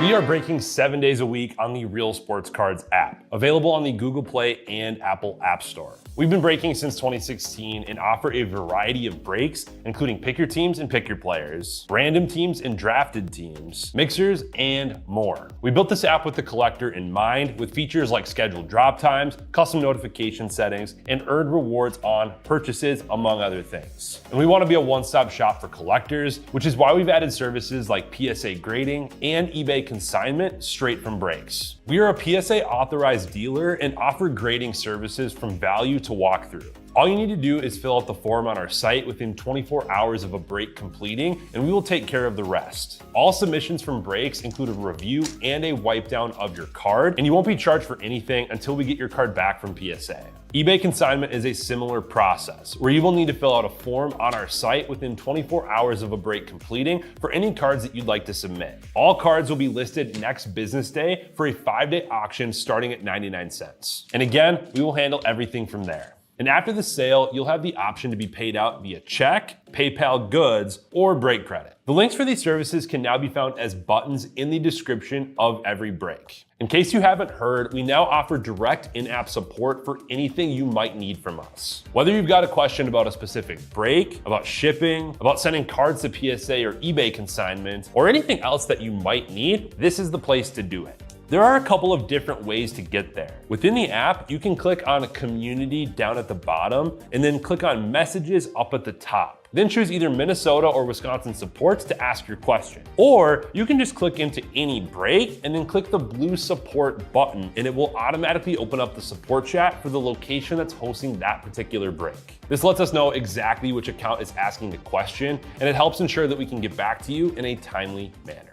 We are breaking 7 days a week on the Real Sports Cards app, available on the Google Play and Apple App Store. We've been breaking since 2016 and offer a variety of breaks, including pick your teams and pick your players, random teams and drafted teams, mixers, and more. We built this app with the collector in mind, with features like scheduled drop times, custom notification settings, and earned rewards on purchases, among other things. And we want to be a one-stop shop for collectors, which is why we've added services like PSA grading and eBay consignment straight from breaks. We are a PSA authorized dealer and offer grading services from value to walkthrough. All you need to do is fill out the form on our site within 24 hours of a break completing, and we will take care of the rest. All submissions from breaks include a review and a wipe down of your card, and you won't be charged for anything until we get your card back from PSA. eBay consignment is a similar process, where you will need to fill out a form on our site within 24 hours of a break completing for any cards that you'd like to submit. All cards will be listed next business day for a 5-day auction starting at 99 cents. And again, we will handle everything from there. And after the sale, you'll have the option to be paid out via check, PayPal goods, or break credit. The links for these services can now be found as buttons in the description of every break. In case you haven't heard, we now offer direct in-app support for anything you might need from us. Whether you've got a question about a specific break, about shipping, about sending cards to PSA or eBay consignment, or anything else that you might need, this is the place to do it. There are a couple of different ways to get there. Within the app, you can click on a community down at the bottom and then click on messages up at the top. Then choose either Minnesota or Wisconsin supports to ask your question. Or you can just click into any break and then click the blue support button, and it will automatically open up the support chat for the location that's hosting that particular break. This lets us know exactly which account is asking the question, and it helps ensure that we can get back to you in a timely manner.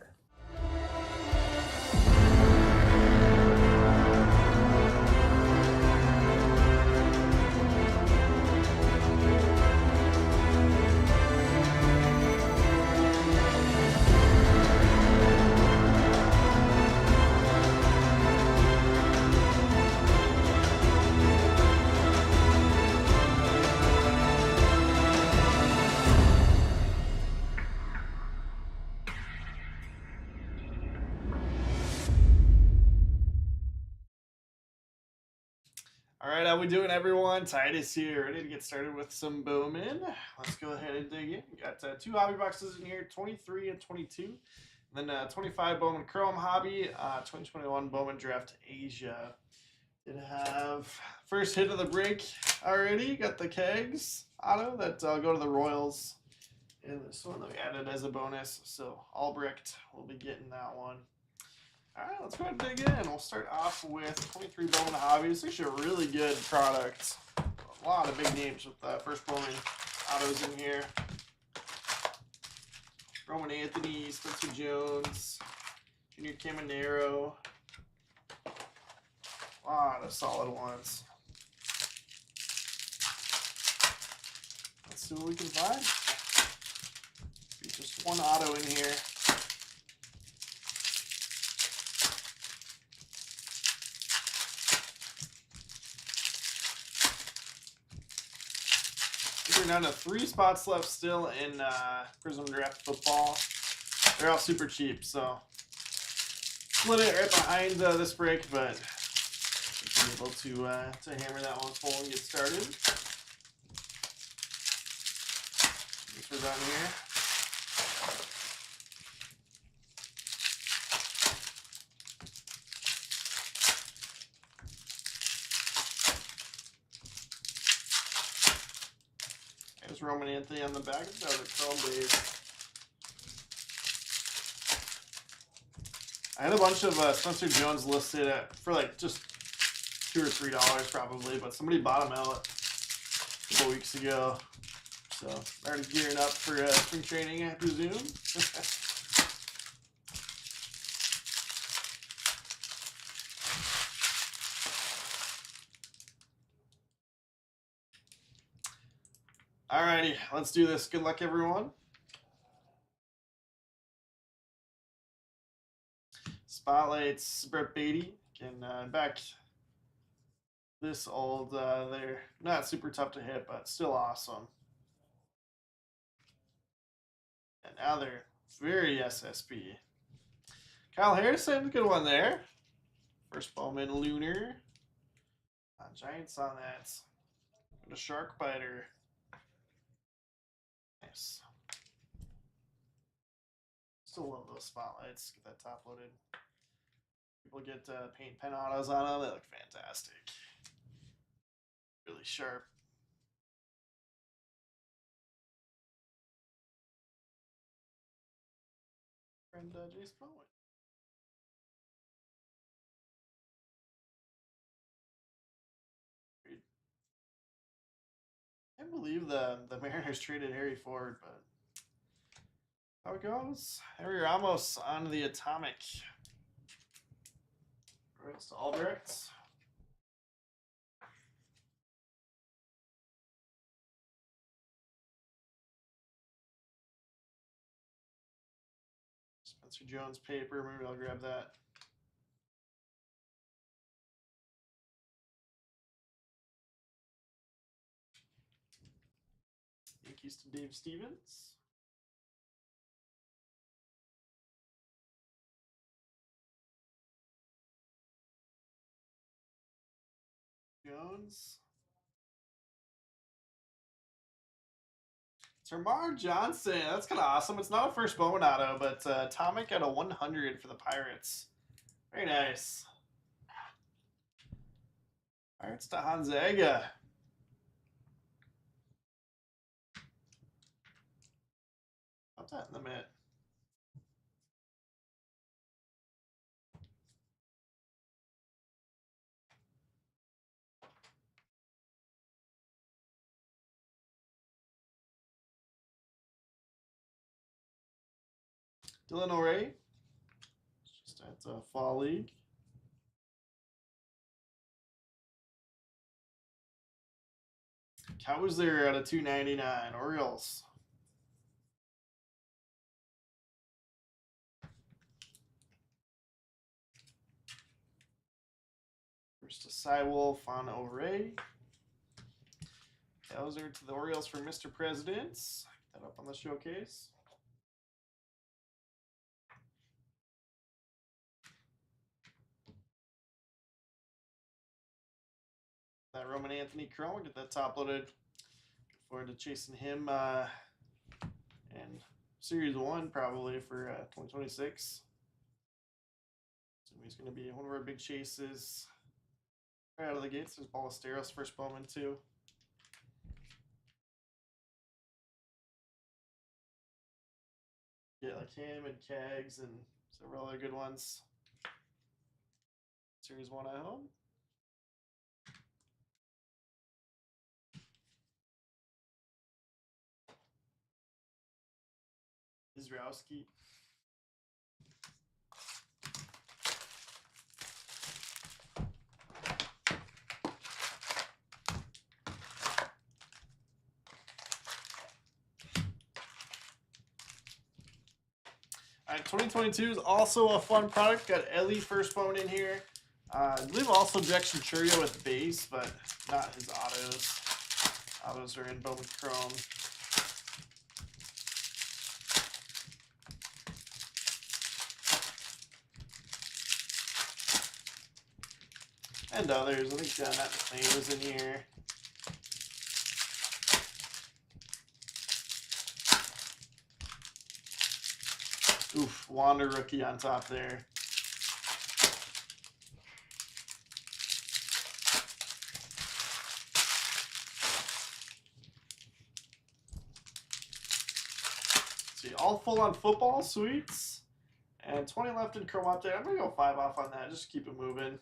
All right, how we doing, everyone? Titus here, ready to get started with some Bowman. Let's go ahead and dig in. We got 2 hobby boxes in here, 23 and 22. And then 25 Bowman Chrome Hobby, 2021 Bowman Draft Asia. Did have first hit of the break already. Got the kegs auto that go to the Royals. And this one that we added as a bonus. So all bricked, we'll be getting that one. All right, let's go ahead and dig in. We'll start off with 23 Bowman Hobby. It's actually a really good product. A lot of big names with the first Bowman autos in here. Roman Anthony, Spencer Jones, Junior Caminero. A lot of solid ones. Let's see what we can find. Just one auto in here. We're down to 3 spots left still in Prism Draft Football. They're all super cheap, so split it right behind this break, but we're able to hammer that one full and get started. Guess we're done here. There's Roman Anthony on the back. It's another Chrome base. I had a bunch of Spencer Jones listed for like just $2 or $3 probably, but somebody bought them out a couple weeks ago. So already gearing up for spring training, I presume. Alrighty, let's do this. Good luck, everyone. Spotlights, Brett Beatty. Again, back this old. They're not super tough to hit, but still awesome. And now they're very SSP. Kyle Harrison, good one there. First Bowman Lunar. Giants on that. And a Shark Biter. Nice. Still love those spotlights. Get that top loaded. People get paint pen autos on them. They look fantastic. Really sharp. And Jace Bowman. I can't believe the Mariners traded Harry Ford, but how it goes. Harry Ramos on the Atomic. Royals to Albrecht. Spencer Jones paper. Maybe I'll grab that. Yankees to Dave Stevens. Jones. Termar Johnson. That's kind of awesome. It's not a first Bowman auto, but Atomic at a 100 for the Pirates. Very nice. Pirates to Honzaga. Put that in the mitt. Dylan O'Reilly. Just at the Fall League. Cows there at a 299. Orioles. First to Cywolf on O'Reilly. Cowser to the Orioles for Mr. President. Get that up on the showcase. That Roman Anthony Chrome, get that top loaded. Look forward to chasing him in Series 1 probably for 2026. So he's going to be one of our big chases. Right out of the gates, there's Ballesteros first Bowman too. Yeah, like him and Kags and several other good ones. Series 1 at home. Izrowski. All right, 2022 is also a fun product. Got Ellie first Bowman in here. I believe also Jackson Churio with base, but not his autos. Autos are in Bowman Chrome. And others. I think Matt McLean was in here. Oof, Wander rookie on top there. See, all full on football suites. And 20 left in Chrome Update. I'm going to go 5 off on that. Just keep it moving.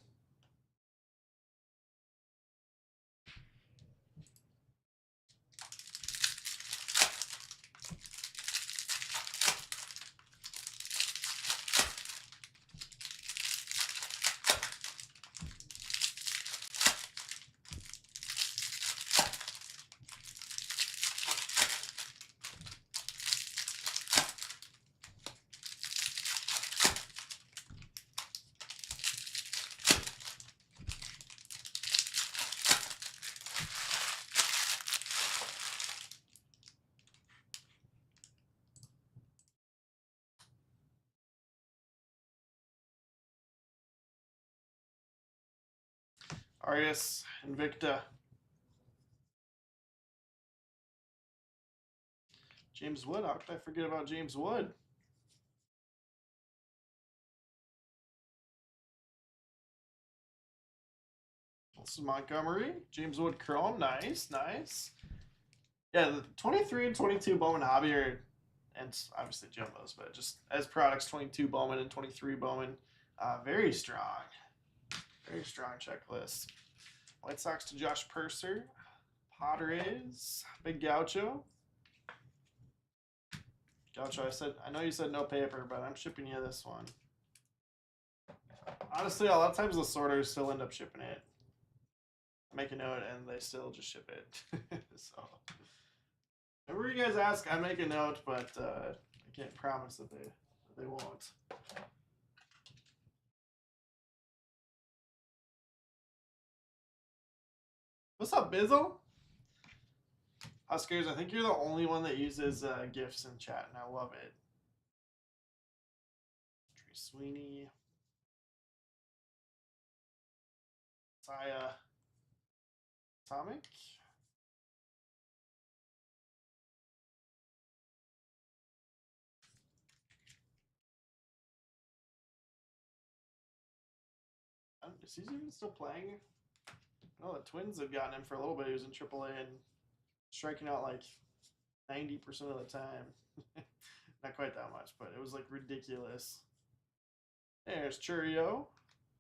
Arias, Invicta. James Wood. How could I forget about James Wood? This is Montgomery. James Wood Chrome. Nice, nice. Yeah, the 23 and 22 Bowman Hobby are, and obviously jumbos, but just as products, 22 Bowman and 23 Bowman. Very strong. Very strong checklist. White Sox to Josh Purser. Padres. Big Gaucho. Gaucho, I know you said no paper, but I'm shipping you this one. Honestly, a lot of times the sorters still end up shipping it. Make a note and they still just ship it. So, whenever you guys ask, I make a note, but I can't promise that they won't. What's up, Bizzle? Huskers, I think you're the only one that uses GIFs in chat, and I love it. Trey Sweeney. Saya. Atomic. Is he even still playing? No, the Twins have gotten him for a little bit. He was in AAA and striking out like 90% of the time. Not quite that much, but it was like ridiculous. There's Churio.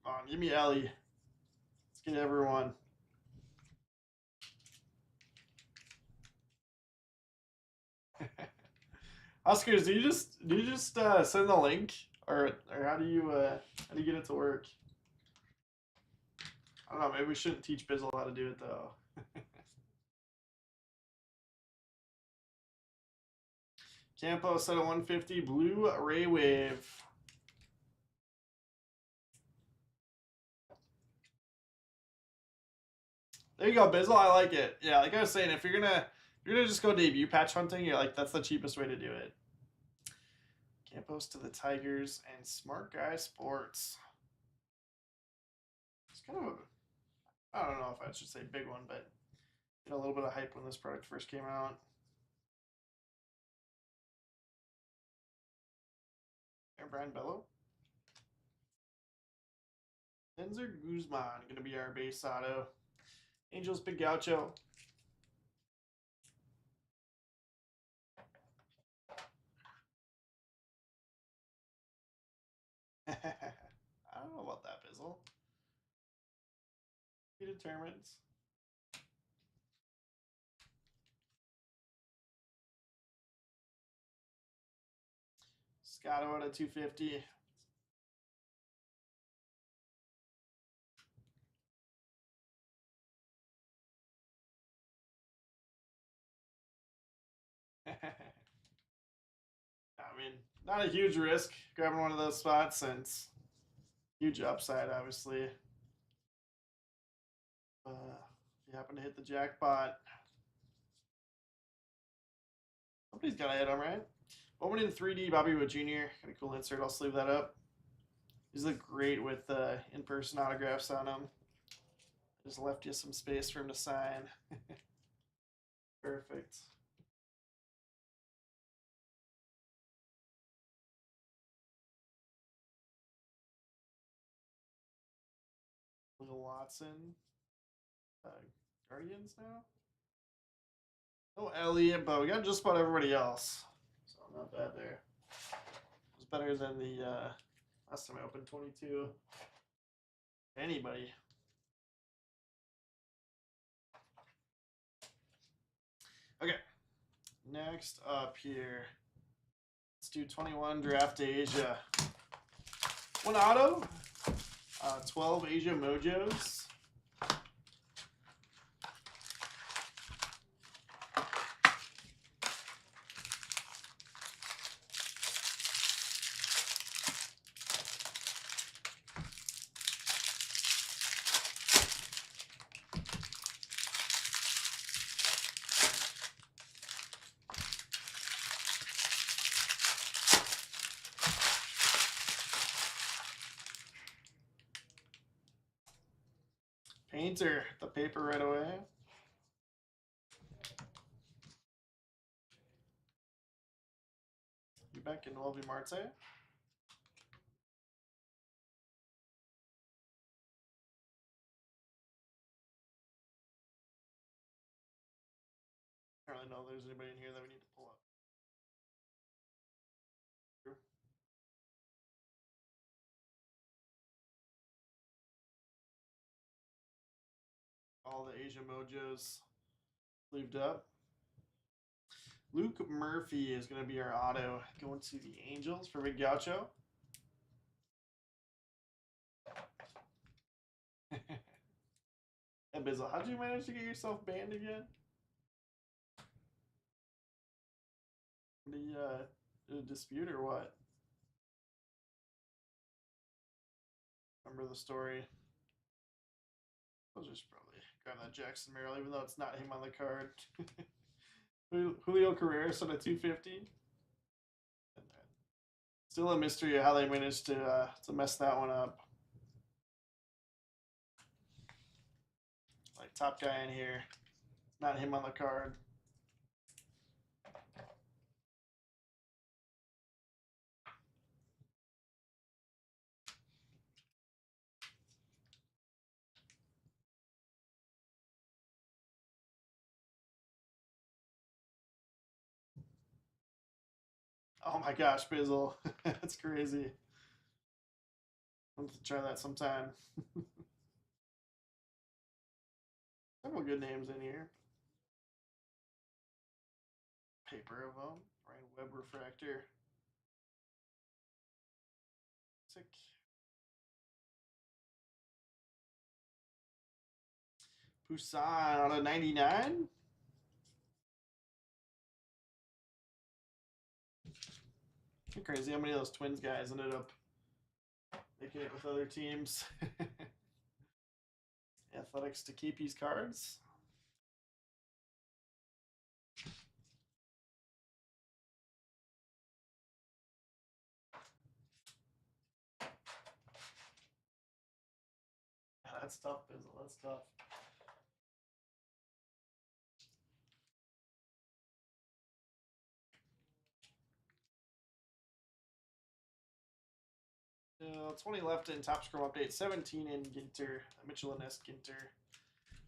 Come on, give me Ellie. Let's get everyone. Oscars, do you just send the link, or how do you get it to work? I don't know. Maybe we shouldn't teach Bizzle how to do it though. Campo set a 150 blue Ray Wave. There you go, Bizzle. I like it. Yeah, like I was saying, if you're gonna just go debut patch hunting, you're like that's the cheapest way to do it. Campos to the Tigers and Smart Guy Sports. It's kind of I don't know if I should say big one, but a little bit of hype when this product first came out. And Brian Bello. Denzer Guzman gonna be our base auto. Angels Big Gaucho. I don't know about that, Bizzle. He determines. Scotto at a 250. I mean, not a huge risk grabbing one of those spots since huge upside, obviously. If you happen to hit the jackpot, somebody's got to hit them, right? Bowman in 3D, Bobby Wood Jr. Got a cool insert. I'll sleeve that up. These look great with in-person autographs on them. Just left you some space for him to sign. Perfect. Will Watson. Guardians now? No Elliott, but we got just about everybody else. So not bad there. It was better than the last time I opened 22. Anybody. Okay. Next up here. Let's do 21 Draft Asia. One auto. 12 Asia Mojos. Painter, the paper right away. You back in Noelvi Marte. I don't really know if there's anybody in here that we need to pull up. All the Asia Mojos sleeved up. Luke Murphy is going to be our auto. Going to the Angels for Big Gaucho. Hey, Bizzle, how'd you manage to get yourself banned again? The dispute or what? Remember the story? I'll just probably grab that Jackson Merrill, even though it's not him on the card. Julio Carreras on a 250. Still a mystery of how they managed to mess that one up. Like top guy in here, not him on the card. Oh my gosh, Bizzle. That's crazy. I'm going to try that sometime. Several good names in here. Paper of them. Ryan Webb refractor. Sick. Poussin on a 99. Crazy how many of those Twins guys ended up making it with other teams. Athletics to keep these cards. That's tough, Bizzle. That's tough. 20 left in Top Scrum Update. 17 in Ginter. Mitchell and S. Ginter.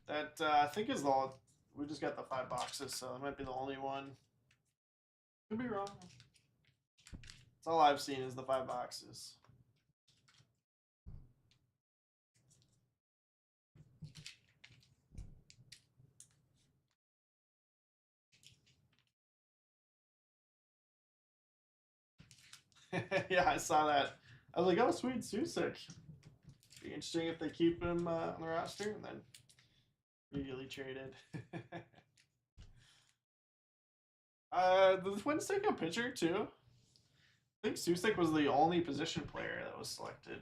That I think is all. We just got the 5 boxes, so that might be the only one. Could be wrong. That's all I've seen is the 5 boxes. Yeah, I saw that. I was like, oh, sweet, Susek. Be interesting if they keep him on the roster and then immediately traded. The Twins take a pitcher too. I think Susek was the only position player that was selected.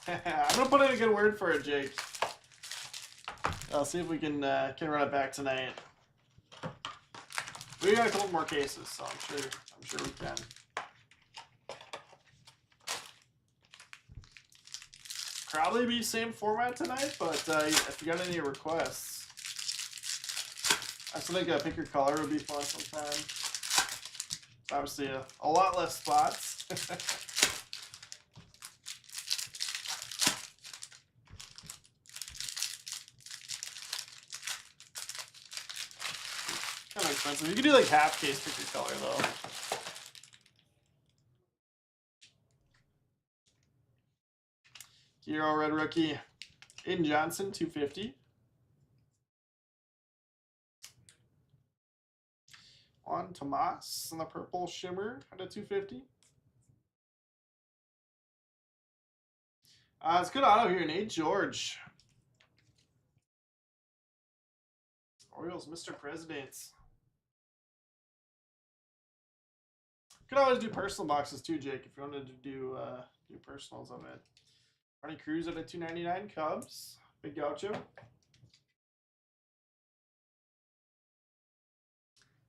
I'm gonna put in a good word for it, Jake. I'll see if we can run it back tonight. We got a couple more cases, so I'm sure we can. Probably be same format tonight, but if you got any requests, I still think pick your color would be fun sometime. Obviously, a lot less spots. Kind of expensive. You could do like half case pick your color though. Hero red rookie, Aiden Johnson, 250. Juan Tomas on the purple shimmer at a 250. It's good auto here, Nate George. Orioles, Mr. President. Could always do personal boxes too, Jake, if you wanted to do personals of it. Ronnie Cruz at a 299 Cubs. Big Gaucho.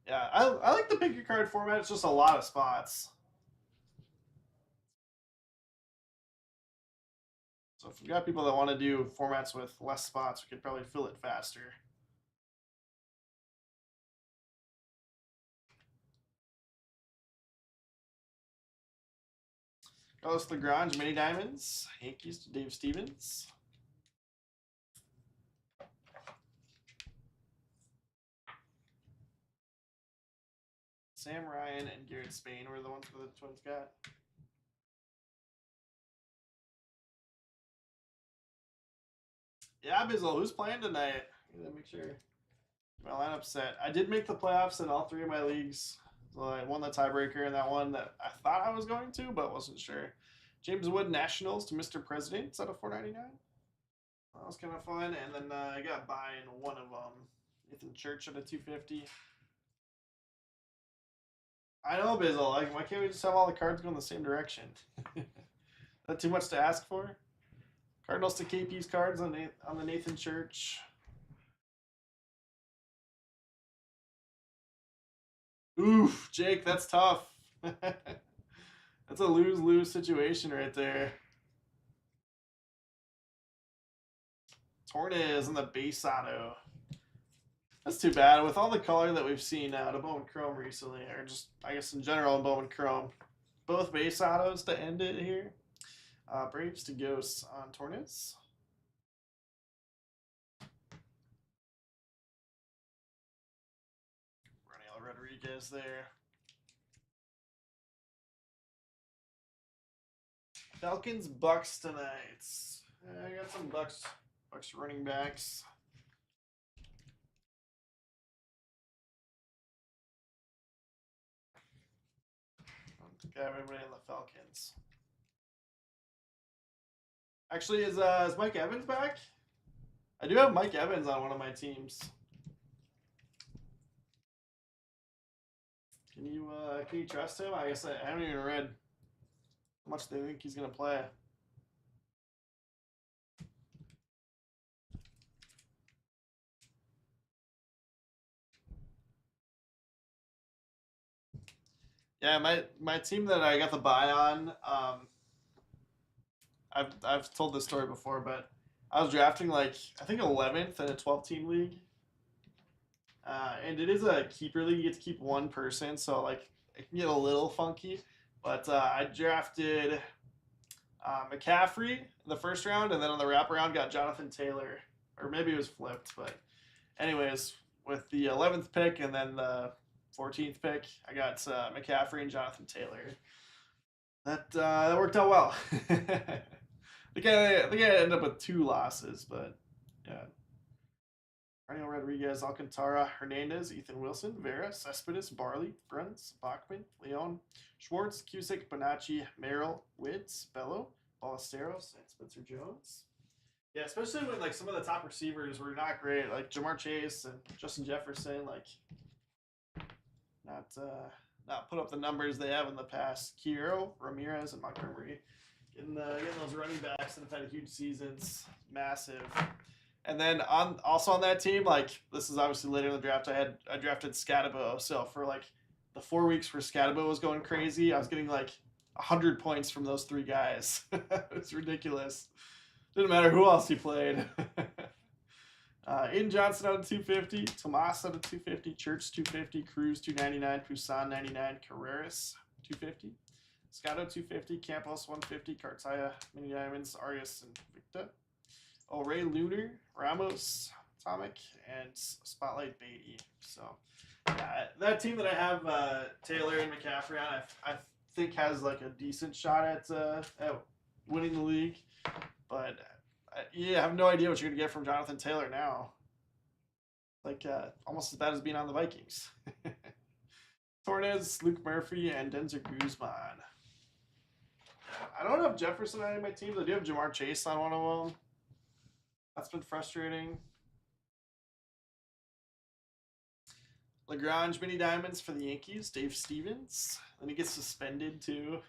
Yeah, I like the pick your card format. It's just a lot of spots. So if we've got people that want to do formats with less spots, we could probably fill it faster. Carlos Lagrange, mini diamonds. Yankees to Dave Stevens. Sam Ryan and Garrett Spain were the ones that the Twins got. Yeah, Bizzle, who's playing tonight? Make sure my lineup's set. I did make the playoffs in all 3 of my leagues. So I won the tiebreaker in that one that I thought I was going to, but wasn't sure. James Wood Nationals to Mr. President out of 499. That was kind of fun. And then I got by in one of them. Nathan Church at a 250. I know, Bizzle. Like, why can't we just have all the cards go in the same direction? Is that too much to ask for? Cardinals to KP's cards on the Nathan Church. Oof, Jake, that's tough. That's a lose-lose situation right there. Tornes on the base auto. That's too bad. With all the color that we've seen out of Bowman Chrome recently, or just, I guess, in general in Bowman Chrome, both base autos to end it here. Braves to Ghosts on Tornes. Raniel Rodriguez there. Falcons Bucks tonight. I got some Bucks running backs. I don't think I have anybody on the Falcons. Actually, is Mike Evans back? I do have Mike Evans on one of my teams. Can you trust him? I guess I haven't even read how much they think he's gonna play. Yeah, my team that I got the buy on. I've told this story before, but I was drafting like I think 11th in a 12-team league, and it is a keeper league. You get to keep one person, so like it can get a little funky. But I drafted McCaffrey in the first round, and then on the wraparound got Jonathan Taylor, or maybe it was flipped. But anyways, with the 11th pick and then the 14th pick, I got McCaffrey and Jonathan Taylor. That worked out well. I think I ended up with 2 losses, but yeah. Raniel Rodriguez, Alcantara, Hernandez, Ethan Wilson, Vera, Cespedes, Barley, Bruns, Bachman, Leon, Schwartz, Cusick, Bonacci, Merrill, Witz, Bello, Ballesteros, and Spencer Jones. Yeah, especially when like some of the top receivers were not great, like Jamar Chase and Justin Jefferson, like not put up the numbers they have in the past. Kiro, Ramirez, and Montgomery getting those running backs that have had huge seasons, massive. And then also on that team, like this is obviously later in the draft, I drafted Scatabo. So for like the 4 weeks where Scatabo was going crazy, I was getting like 100 points from those 3 guys. It's ridiculous. Didn't matter who else he played. Aiden Johnson out of 250, Tomas out of 250, Church 250, Cruz 299, Poussin 99, Carreras 250, Scotto 250, Campos 150, Cartaya, Mini Diamonds, Arias, and Victor. Ray Lunar, Ramos, Atomic, and Spotlight Beatty. So yeah, that team that I have Taylor and McCaffrey on, I think has like a decent shot at winning the league, but you have no idea what you're gonna get from Jonathan Taylor now. Like almost as bad as being on the Vikings. Torres, Luke Murphy, and Denzer Guzman. I don't have Jefferson on any of my teams. I do have Jamar Chase on one of them. That's been frustrating. Lagrange mini diamonds for the Yankees. Dave Stevens. Then he gets suspended too.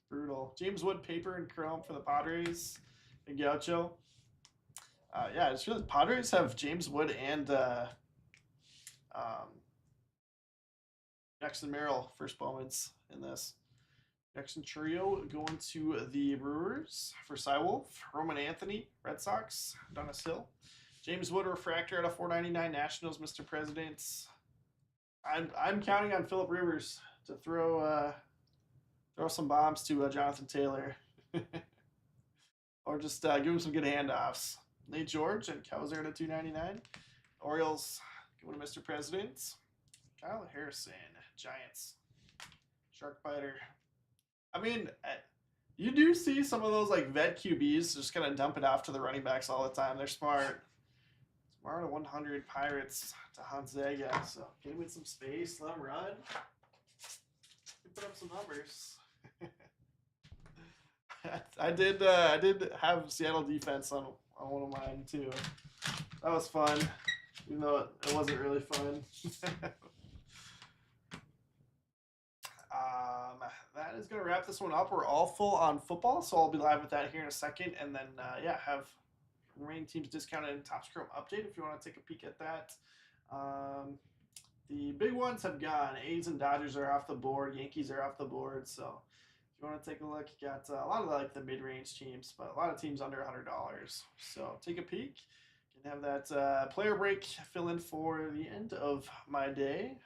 Brutal. James Wood paper and chrome for the Padres. And Gaucho. Yeah, I just realized Padres have James Wood and Jackson Merrill first Bowmans in this. Jackson Churio going to the Brewers for Cywolf. Roman Anthony, Red Sox, Donis Hill. James Wood refractor out of 499 Nationals, Mr. President. I'm counting on Philip Rivers to throw some bombs to Jonathan Taylor, or just give him some good handoffs. Nate George and Kowser to 299. Orioles going to Mr. President. Kyle Harrison, Giants. Shark biter. I mean, you do see some of those like vet QBs just kind of dump it off to the running backs all the time. They're smart. Smart at 100 Pirates to Honzaga. So get him in some space, let him run. Put up some numbers. I did have Seattle defense on one of mine too. That was fun, even though it wasn't really fun. That is going to wrap this one up. We're all full on football, so I'll be live with that here in a second. And then, have remaining teams discounted in Topps Chrome update if you want to take a peek at that. The big ones have gone. A's and Dodgers are off the board. Yankees are off the board. So if you want to take a look, you got a lot of like the mid-range teams, but a lot of teams under $100. So take a peek. You can have that player break fill in for the end of my day.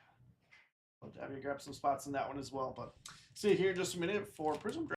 Love to have you grab some spots in that one as well. But see you here in just a minute for Prism Draft.